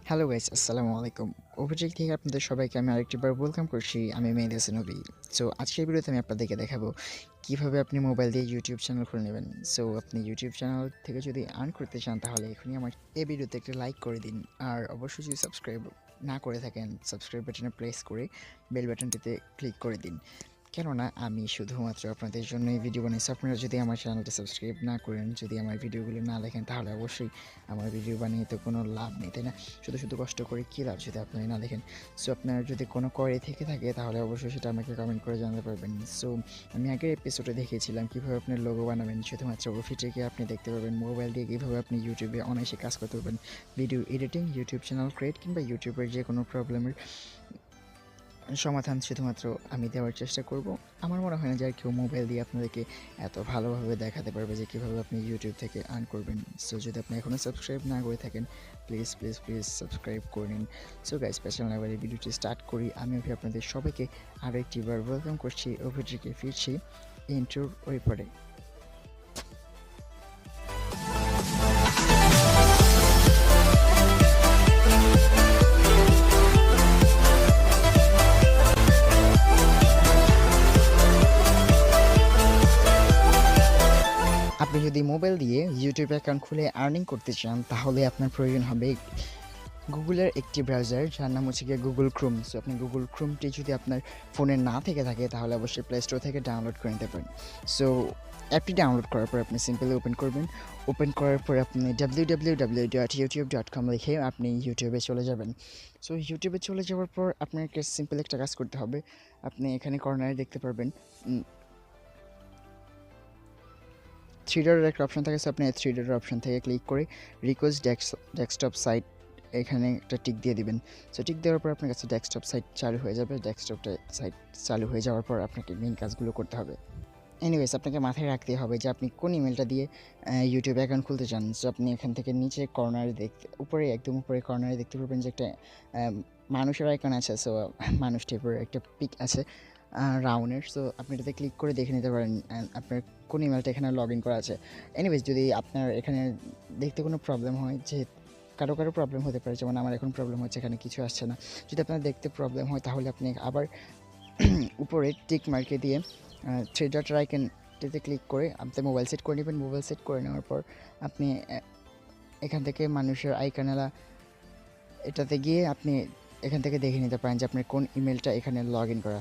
Hello guys, আসসালামু আলাইকুম। Overtake থেকে আপনাদের সবাইকে আমি আরেকটিবার ওয়েলকাম করছি। আমি মেহেদী হাসান নবী। সো আজকের ভিডিওতে আমি আপনাদেরকে দেখাবো কিভাবে আপনি মোবাইল দিয়ে ইউটিউব চ্যানেল খুলে নেবেন। সো আপনি ইউটিউব চ্যানেল থেকে যদি আর্ন করতে চান তাহলে এখনই আমার এই ভিডিওতে একটা লাইক করে দিন। আর অবশ্যই যদি সাবস্ক্রাইব না করে থাকেন সাবস্ক্রাইব বাটনে প্রেস করে বেল বাটনটিতে ক্লিক করে দিন। কেননা আমি শুধুমাত্র আপনাদের জন্য এই ভিডিও বানাইছি। আপনারা যদি আমার চ্যানেলটা সাবস্ক্রাইব না করেন, যদি আমার ভিডিওগুলো না দেখেন তাহলে অবশ্যই আমার ভিডিও বানিয়ে তো কোনো লাভ নেই, তাই না? শুধু কষ্ট করে কী লাভ যদি আপনারা না দেখেন। সো আপনার যদি কোনো কোয়েরি থেকে থাকে তাহলে অবশ্যই সেটা আমাকে কমেন্ট করে জানাতে পারবেন। সো আমি আগের এপিসোডে দেখিয়েছিলাম কীভাবে আপনার লোগো বানাবেন, শুধুমাত্র ওফিটেকে আপনি দেখতে পারবেন। মোবাইল দিয়ে কীভাবে আপনি ইউটিউবে অনায়াসে কাজ করতে পারবেন, video editing, YouTube channel create কিংবা ইউটিউবের যে কোনো প্রবলেমের সমাধান শুধুমাত্র আমি দেওয়ার চেষ্টা করব। আমার মনে হয় না যে আর কেউ মোবাইল দিয়ে আপনাদেরকে এত ভালোভাবে দেখাতে পারবে যে কীভাবে আপনি ইউটিউব থেকে আর্ন করবেন। সো যদি আপনি এখনও সাবস্ক্রাইব না করে থাকেন প্লিজ সাবস্ক্রাইব করে নিন। সো গাইস, স্পেশাল এবার এই ভিডিওটি স্টার্ট করি। আমি আপনাদের সবাইকে আরও একটিবার ওয়েলকাম করছি। ওভিডিওকে ফিরছি ইন্ট্রোর ওই পরে। আপনি যদি মোবাইল দিয়ে ইউটিউব অ্যাকাউন্ট খুলে আর্নিং করতে চান তাহলে আপনার প্রয়োজন হবে গুগলের একটি ব্রাউজার যার নাম হচ্ছে গিয়ে গুগল ক্রোম। সো আপনি গুগল ক্রোমটি যদি আপনার ফোনে না থেকে থাকে তাহলে অবশ্যই প্লে স্টোর থেকে ডাউনলোড করে নিতে পারেন। সো অ্যাপটি ডাউনলোড করার পর আপনি সিম্পলি ওপেন করবেন। ওপেন করার পর আপনি www.youtube.com লিখে আপনি ইউটিউবে চলে যাবেন। সো ইউটিউবে চলে যাওয়ার পর আপনাকে সিম্পল একটা কাজ করতে হবে। আপনি এখানে কর্নারে দেখতে পারবেন থ্রি ডটের একটা অপশন থাকে। সো আপনি থ্রি ডটের অপশন থেকে ক্লিক করে রিকোয়েস্ট ডেস্কটপ সাইট এখানে একটা টিক দিয়ে দিবেন। সো টিক দেওয়ার পর আপনার কাছে ডেস্কটপ সাইট চালু হয়ে যাবে। ডেস্কটপটা সাইট চালু হয়ে যাওয়ার পর আপনাকে মেইন কাজগুলো করতে হবে। এনিওয়েজ, আপনাকে মাথায় রাখতে হবে যে আপনি কোন ইমেলটা দিয়ে ইউটিউব অ্যাকাউন্ট খুলতে চান। সো আপনি এখান থেকে নিচে কর্নারে একদম উপরে কর্নারে দেখতে পারবেন যে একটা মানুষের আইকন আছে। সো মানুষটির উপরে একটা পিক আছে রাউন্ডের। সো আপনি এটাতে ক্লিক করে দেখে নিতে পারেন আপনার কোন ইমেলটা এখানে লগ ইন করা আছে। এনিওয়েজ, যদি আপনার এখানে দেখতে কোনো প্রবলেম হয়, যে কারো প্রবলেম হতে পারে, যেমন আমার এখন প্রবলেম হচ্ছে, এখানে কিছু আসছে না। যদি আপনার দেখতে প্রবলেম হয় তাহলে আপনি আবার উপরে টিক মার্কে দিয়ে থ্রি ডট আইকনটিতে ক্লিক করে আপনি মোবাইল সেট করে নেবেন। মোবাইল সেট করে নেওয়ার পর আপনি এখান থেকে মানুষের আইকনেলা এটাতে গিয়ে আপনি এখান থেকে দেখে নিতে পারেন যে আপনার কোন ইমেলটা এখানে লগ ইন করা।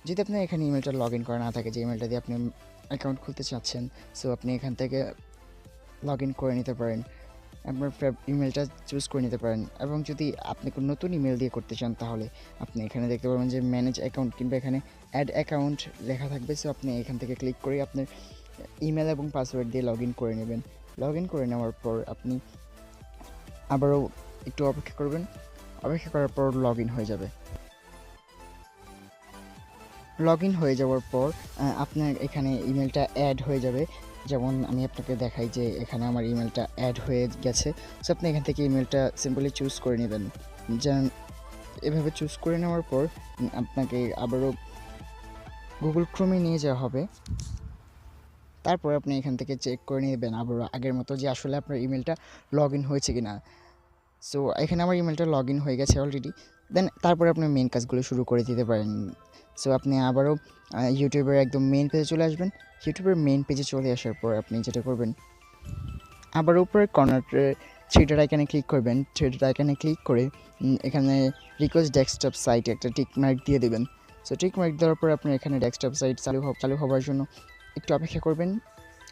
যদি আপনার এখানে ইমেলটা লগ ইন করা না থাকে, যে ইমেলটা দিয়ে আপনি অ্যাকাউন্ট খুলতে চাচ্ছেন, সো আপনি এখান থেকে লগ ইন করে নিতে পারেন, আপনার ইমেলটা চুজ করে নিতে পারেন। এবং যদি আপনি কোনো নতুন ইমেল দিয়ে করতে চান তাহলে আপনি এখানে দেখতে পাবেন যে ম্যানেজ অ্যাকাউন্ট কিংবা এখানে অ্যাড অ্যাকাউন্ট লেখা থাকবে। সো আপনি এখান থেকে ক্লিক করে আপনার ইমেল এবং পাসওয়ার্ড দিয়ে লগ ইন করে নেবেন। লগ ইন করে নেওয়ার পর আপনি আবারও একটু অপেক্ষা করবেন। অপেক্ষা করার পর লগ ইন হয়ে যাবে। লগ ইন হয়ে যাওয়ার পর আপনার এখানে ইমেলটা অ্যাড হয়ে যাবে। যেমন আমি আপনাকে দেখাই যে এখানে আমার ইমেলটা অ্যাড হয়ে গেছে। সো আপনি এখান থেকে ইমেলটা সিম্পলি চুজ করে নেবেন। যেন এভাবে চুজ করে নেওয়ার পর আপনাকে আবারও গুগল ক্রোমে নিয়ে যাওয়া হবে। তারপর আপনি এখান থেকে চেক করে নেবেন আবারও আগের মতো যে আসলে আপনার ইমেলটা লগ ইন হয়েছে কি না। সো এখানে আমার ইমেলটা লগ ইন হয়ে গেছে অলরেডি। দেন তারপরে আপনি মেন কাজগুলো শুরু করে দিতে পারেন। সো আপনি আবারও ইউটিউবের একদম মেন পেজে চলে আসবেন। ইউটিউবের মেন পেজে চলে আসার পর আপনি যেটা করবেন, আবার উপরে কর্নারে থ্রি ডট আইকনে ক্লিক করবেন। থ্রি ডট আইকনে ক্লিক করে এখানে রিকোয়েস্ট ডেস্কটপ সাইটে একটা টিক মার্ক দিয়ে দেবেন। সো টিক মার্ক দেওয়ার পর আপনি এখানে ডেস্কটপ সাইট চালু হওয়ার জন্য একটু অপেক্ষা করবেন।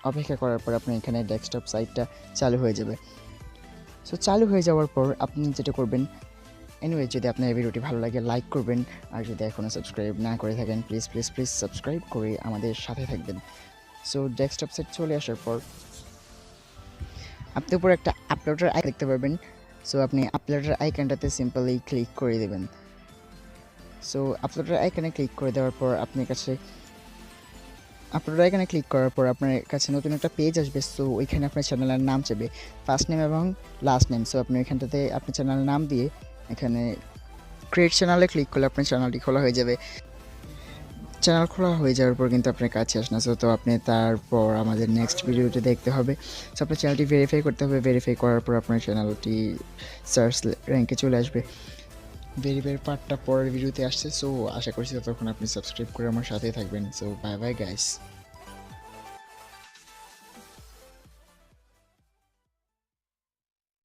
অপেক্ষা করার পর আপনি এখানে ডেস্কটপ সাইটটা চালু হয়ে যাবে। সো চালু হয়ে যাওয়ার পর আপনি যেটা করবেন, এনিওয়ে, যদি আপনার এই ভিডিওটি ভালো লাগে লাইক করবেন। আর যদি এখনও সাবস্ক্রাইব না করে থাকেন প্লিজ সাবস্ক্রাইব করে আমাদের সাথে থাকবেন। সো ডেস্কটপ সাইট চলে আসার পর আপনি উপরে একটা আপলোডের আইকন দেখতে পারবেন। সো আপনি আপলোডের আইকনটাতে সিম্পলি ক্লিক করে দেবেন। সো আপলোডের আইকনে ক্লিক করে দেওয়ার পর আপনার কাছে আপনার কাছে নতুন একটা পেজ আসবে। সো ওইখানে আপনার চ্যানেলের নাম চাইবে, ফার্স্ট নেম এবং লাস্ট নেম। সো আপনি ওইখানটাতে আপনার চ্যানেলের নাম দিয়ে এখানে ক্রিয়েট চ্যানেলে ক্লিক করলে আপনার চ্যানেলটি খোলা হয়ে যাবে। চ্যানেল খোলা হয়ে যাওয়ার পর কিন্তু আপনার কাছে আসে না, সো তো আপনি তারপর আমাদের নেক্সট ভিডিওটি দেখতে হবে। সো আপনার চ্যানেলটি ভেরিফাই করতে হবে, ভেরিফাই করার পর আপনার চ্যানেলটি সার্চ র্যাঙ্কে চলে আসবে। ভেরিফাই পার্টটা পরের ভিডিওতে আসছে, সো আশা করছি ততক্ষণ আপনি সাবস্ক্রাইব করে আমার সাথেই থাকবেন। So bye bye guys.